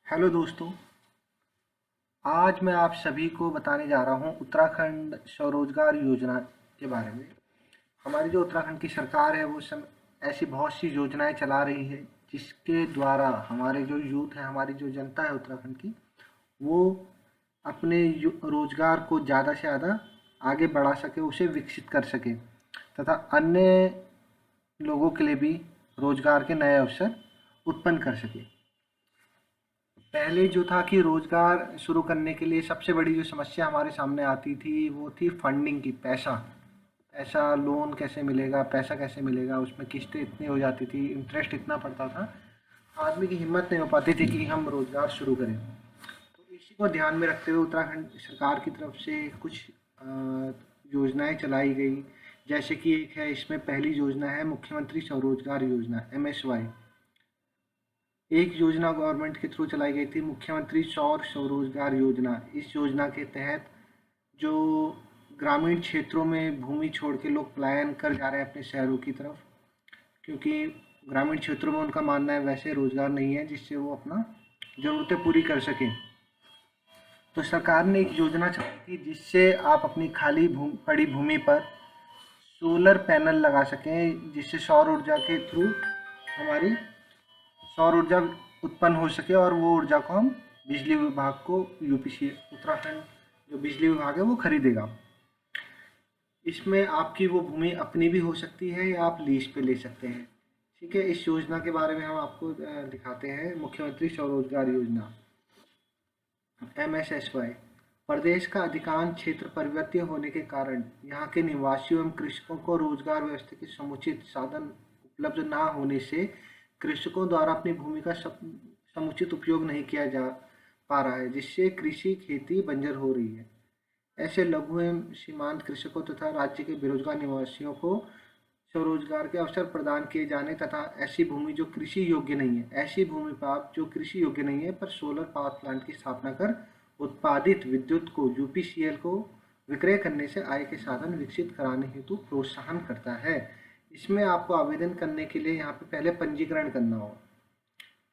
Hello दोस्तों। आज मैं आप सभी को बताने जा रहा हूं उत्तराखंड स्वरोजगार योजना के बारे में। हमारी जो उत्तराखंड की सरकार है वो ऐसी बहुत सी योजनाएं चला रही है जिसके द्वारा हमारे जो यूथ है, हमारी जो जनता है उत्तराखंड की, वो अपने रोजगार को ज़्यादा से ज़्यादा आगे बढ़ा सके, उसे विकसित कर सके तथा अन्य लोगों के लिए भी रोजगार के नए अवसर उत्पन्न कर सके। पहले जो था कि रोजगार शुरू करने के लिए सबसे बड़ी जो समस्या हमारे सामने आती थी वो थी फंडिंग की। पैसा पैसा लोन कैसे मिलेगा, पैसा कैसे मिलेगा, उसमें किस्तें इतनी हो जाती थी, इंटरेस्ट इतना पड़ता था, आदमी की हिम्मत नहीं हो पाती थी कि हम रोजगार शुरू करें। तो इसी को ध्यान में रखते हुए उत्तराखंड सरकार की तरफ से कुछ योजनाएं चलाई गई। जैसे कि एक है, इसमें पहली योजना है मुख्यमंत्री स्वरोजगार योजना, MSY। एक योजना गवर्नमेंट के थ्रू चलाई गई थी, मुख्यमंत्री सौर स्वरोजगार योजना। इस योजना के तहत जो ग्रामीण क्षेत्रों में भूमि छोड़ के लोग पलायन कर जा रहे हैं अपने शहरों की तरफ, क्योंकि ग्रामीण क्षेत्रों में उनका मानना है वैसे रोजगार नहीं है जिससे वो अपना ज़रूरतें पूरी कर सकें। तो सरकार ने एक योजना चलाई थी जिससे आप अपनी खाली पड़ी भूमि पर सोलर पैनल लगा सकें, जिससे सौर ऊर्जा के थ्रू हमारी सौर ऊर्जा उत्पन्न हो सके और वो ऊर्जा को हम बिजली विभाग को, UPC उत्तराखंड जो बिजली विभाग है वो खरीदेगा। इसमें आपकी वो भूमि अपनी भी हो सकती है या आप लीज पे ले सकते हैं। ठीक है, इस योजना के बारे में हम आपको दिखाते हैं। मुख्यमंत्री स्वरोजगार योजना, MSSY। प्रदेश का अधिकांश क्षेत्र पर्वतीय होने के कारण यहाँ के निवासियों एवं कृषकों को रोजगार व्यवस्था के समुचित साधन उपलब्ध न होने से कृषकों द्वारा अपनी भूमि का समुचित उपयोग नहीं किया जा पा रहा है, जिससे कृषि खेती बंजर हो रही है। ऐसे लघु एवं सीमांत कृषकों तथा राज्य के बेरोजगार निवासियों को स्वरोजगार के अवसर प्रदान किए जाने तथा ऐसी भूमि जो कृषि योग्य नहीं है, ऐसी भूमि पर आप जो कृषि योग्य नहीं है पर सोलर पावर प्लांट की स्थापना कर उत्पादित विद्युत को UPCL को विक्रय करने से आय के साधन विकसित कराने हेतु प्रोत्साहन करता है। इसमें आपको आवेदन करने के लिए यहाँ पे पहले पंजीकरण करना होगा।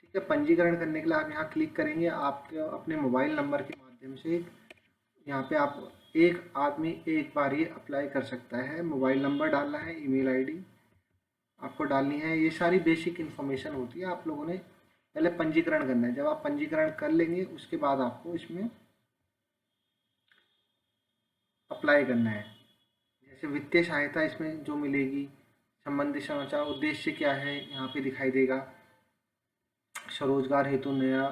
ठीक है, पंजीकरण करने के लिए आप यहाँ क्लिक करेंगे। आपके अपने मोबाइल नंबर के माध्यम से यहाँ पे आप एक आदमी एक बार ये अप्लाई कर सकता है। मोबाइल नंबर डालना है, ईमेल आईडी आपको डालनी है, ये सारी बेसिक इन्फॉर्मेशन होती है। आप लोगों ने पहले पंजीकरण करना है। जब आप पंजीकरण कर लेंगे उसके बाद आपको इसमें अप्लाई करना है। जैसे वित्तीय सहायता इसमें जो मिलेगी, संबंधित समाचार, उद्देश्य क्या है यहाँ पे दिखाई देगा। स्वरोजगार हेतु नया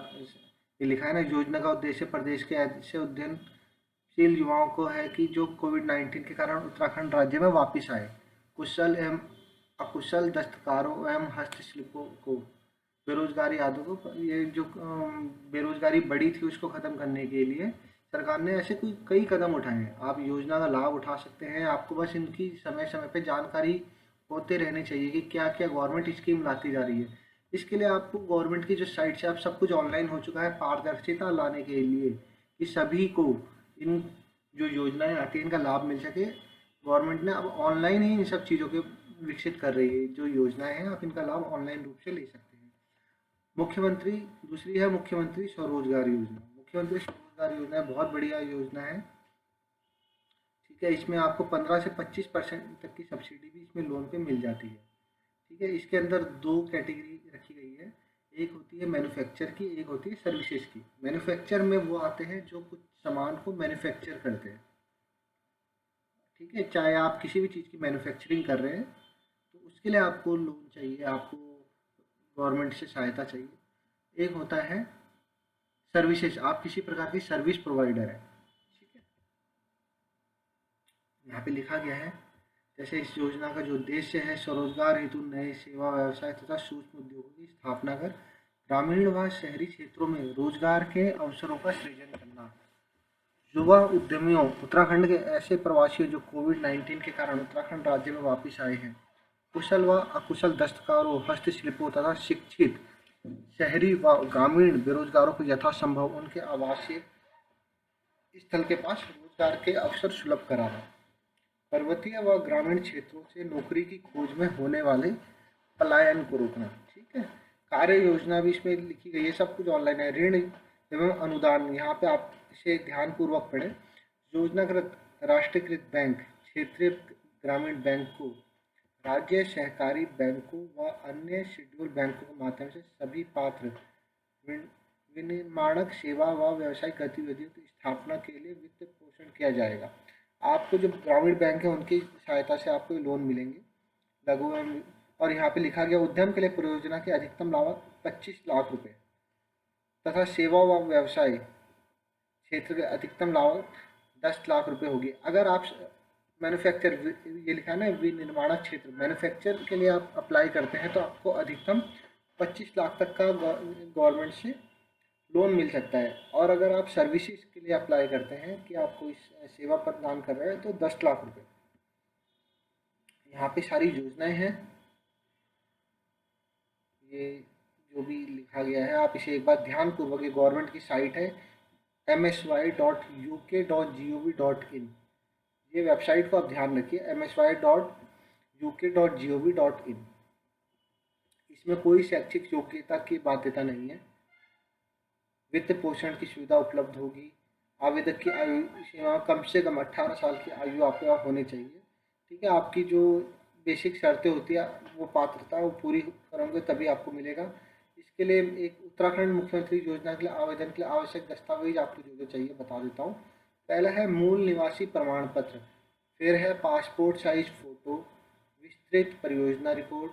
ये लिखा है ना, योजना का उद्देश्य प्रदेश के ऐसे उद्यमशील युवाओं को है कि जो कोविड-19 के कारण उत्तराखंड राज्य में वापस आए, कुशल एवं अकुशल दस्तकारों एवं हस्तशिल्पों को बेरोजगारी आदों को, ये जो बेरोजगारी बढ़ी थी उसको ख़त्म करने के लिए सरकार ने ऐसे कोई कई कदम उठाए हैं। आप योजना का लाभ उठा सकते हैं। आपको बस इनकी समय समय पे जानकारी होते रहनी चाहिए कि क्या क्या गवर्नमेंट स्कीम लाती जा रही है। इसके लिए आपको गवर्नमेंट की जो साइट से आप सब कुछ ऑनलाइन हो चुका है, पारदर्शिता लाने के लिए कि सभी को इन जो योजनाएं आती हैं इनका लाभ मिल सके। गवर्नमेंट ने अब ऑनलाइन ही इन सब चीज़ों के विकसित कर रही है। जो योजनाएं हैं आप इनका लाभ ऑनलाइन रूप से ले सकते हैं। मुख्यमंत्री दूसरी है मुख्यमंत्री स्वरोजगार योजना। मुख्यमंत्री स्वरोजगार योजना बहुत बढ़िया योजना है। ठीक है, इसमें आपको 15 से 25% तक की सब्सिडी भी इसमें लोन पे मिल जाती है। ठीक है, इसके अंदर दो कैटेगरी रखी गई है। एक होती है मैन्युफैक्चर की, एक होती है सर्विसेज की। मैन्युफैक्चर में वो आते हैं जो कुछ सामान को मैन्युफैक्चर करते हैं। ठीक है, चाहे आप किसी भी चीज़ की मैन्युफैक्चरिंग कर रहे हैं तो उसके लिए आपको लोन चाहिए, आपको गवर्नमेंट से सहायता चाहिए। एक होता है सर्विसेज, आप किसी प्रकार की सर्विस प्रोवाइडर है। ठीक है, यहाँ पे लिखा गया है जैसे इस योजना का जो उद्देश्य है, स्वरोजगार हेतु नए सेवा व्यवसाय तथा सूक्ष्म उद्योगों की स्थापना कर ग्रामीण व शहरी क्षेत्रों में रोजगार के अवसरों का सृजन करना। युवा उद्यमियों, उत्तराखंड के ऐसे प्रवासियों जो कोविड-19 के कारण उत्तराखंड राज्य में वापस आए हैं, कुशल व अकुशल दस्तकारों, हस्तशिल्पों तथा शिक्षित शहरी व ग्रामीण बेरोजगारों को यथासंभव उनके आवासीय स्थल के पास रोजगार के अवसर सुलभ कराना। पर्वतीय व ग्रामीण क्षेत्रों से नौकरी की खोज में होने वाले पलायन को रोकना। ठीक है, कार्य योजना भी इसमें लिखी गई है, सब कुछ ऑनलाइन है। ऋण एवं अनुदान, यहाँ पे आप इसे ध्यानपूर्वक पढ़ें। योजनाकृत राष्ट्रीयकृत बैंक, क्षेत्रीय ग्रामीण बैंक को राज्य सहकारी बैंकों व अन्य शेड्यूल बैंकों के माध्यम से सभी पात्र विन- विनिर्माणक सेवा व व्यावसायिक गतिविधियों की स्थापना के लिए वित्त पोषण किया जाएगा। आपको जो ग्रामीण बैंक है उनकी सहायता से आपको लोन मिलेंगे, लघु और यहाँ पे लिखा गया उद्यम के लिए परियोजना की अधिकतम लागत 25 लाख रुपए तथा सेवा व व्यवसाय क्षेत्र की अधिकतम लागत 10 लाख रुपए होगी। अगर आप मैन्युफैक्चर, ये लिखा है ना विनिर्माण क्षेत्र, मैन्युफैक्चर के लिए आप अप्लाई करते हैं तो आपको अधिकतम 25 लाख तक का गवर्नमेंट से लोन मिल सकता है। और अगर आप सर्विसेज के लिए अप्लाई करते हैं कि आप कोई सेवा प्रदान कर रहे हैं तो 10 लाख रुपए। यहाँ पे सारी योजनाएं हैं, ये जो भी लिखा गया है आप इसे एक बार ध्यानपूर्वक, ये गवर्नमेंट की साइट है msy.uk.gov.in, ये वेबसाइट को आप ध्यान रखिए msy.uk.gov.in। इसमें कोई शैक्षिक योग्यता की बाध्यता नहीं है। वित्त पोषण की सुविधा उपलब्ध होगी। आवेदक की आयु सीमा कम से कम 18 साल की आयु आपके पास होनी चाहिए। ठीक है, आपकी जो बेसिक शर्तें होती है वो पात्रता वो पूरी करोगे तभी आपको मिलेगा। इसके लिए एक उत्तराखंड मुख्यमंत्री योजना के लिए आवेदन के लिए आवश्यक दस्तावेज आपको जो जो चाहिए बता देता हूँ। पहला है मूल निवासी प्रमाण पत्र, फिर है पासपोर्ट साइज फ़ोटो, विस्तृत परियोजना रिपोर्ट।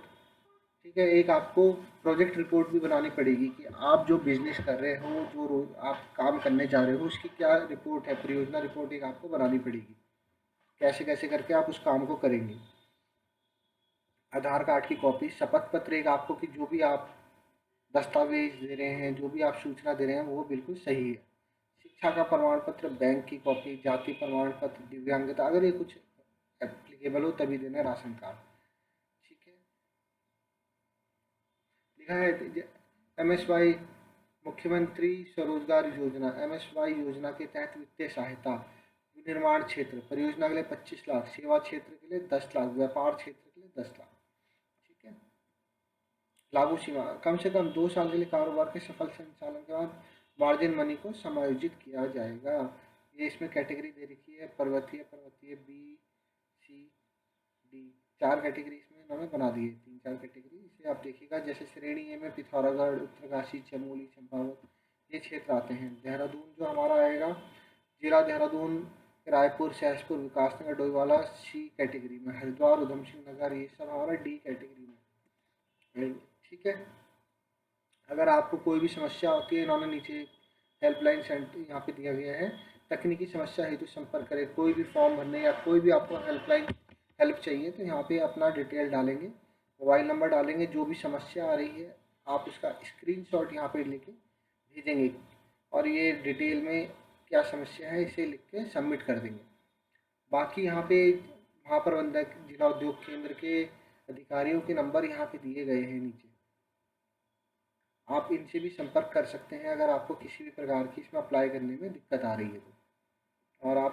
ठीक है, एक आपको प्रोजेक्ट रिपोर्ट भी बनानी पड़ेगी कि आप जो बिजनेस कर रहे हो, जो रोज आप काम करने जा रहे हो उसकी क्या रिपोर्ट है, परियोजना रिपोर्ट एक आपको बनानी पड़ेगी, कैसे कैसे करके आप उस काम को करेंगे। आधार कार्ड की कॉपी, शपथ पत्र एक आपको कि जो भी आप दस्तावेज दे रहे हैं, जो भी आप सूचना दे रहे हैं वो बिल्कुल सही है। शिक्षा का प्रमाण पत्र, बैंक की कॉपी, जाति प्रमाण पत्र, दिव्यांगता अगर ये कुछ एप्लीकेबल हो तभी देना, राशन कार्ड। ठीक है, लिखा है MSY मुख्यमंत्री स्वरोजगार योजना, MSY योजना के तहत वित्तीय सहायता विनिर्माण क्षेत्र परियोजना के लिए 25 लाख, सेवा क्षेत्र के लिए 10 लाख, व्यापार क्षेत्र के लिए 10 लाख। ठीक है, लागू सीमा कम से कम 2 साल के लिए कारोबार के सफल संचालन के बाद मार्जिन मनी को समायोजित किया जाएगा। ये इसमें कैटेगरी दे रखी है, पर्वतीय, पर्वतीय B C D, 4 कैटेगरी इसमें इन्होंने बना दी है, 3-4 कैटेगरी। इसे आप देखिएगा, जैसे श्रेणी ए में पिथौरागढ़, उत्तरकाशी, चमोली, चंपावत ये क्षेत्र आते हैं। देहरादून जो हमारा आएगा, जिला देहरादून, रायपुर, सहसपुर, विकासनगर, डोईवाला C कैटेगरी में, हरिद्वार, उधम सिंह नगर ये सब हमारा D कैटेगरी में। ठीक है, अगर आपको कोई भी समस्या होती है, इन्होंने नीचे हेल्पलाइन सेंटर यहाँ पे दिया गया है, तकनीकी समस्या हेतु संपर्क करें। कोई भी फॉर्म भरने या कोई भी आपको हेल्प चाहिए तो यहाँ पे अपना डिटेल डालेंगे, मोबाइल नंबर डालेंगे, जो भी समस्या आ रही है आप उसका स्क्रीनशॉट यहाँ पे लेके भेजेंगे और ये डिटेल में क्या समस्या है इसे लिख के सबमिट कर देंगे। बाकी यहाँ पे महाप्रबंधक, जिला उद्योग केंद्र के अधिकारियों के नंबर यहाँ पे दिए गए हैं नीचे, आप इनसे भी संपर्क कर सकते हैं अगर आपको किसी भी प्रकार की इसमें अप्लाई करने में दिक्कत आ रही है तो। और आप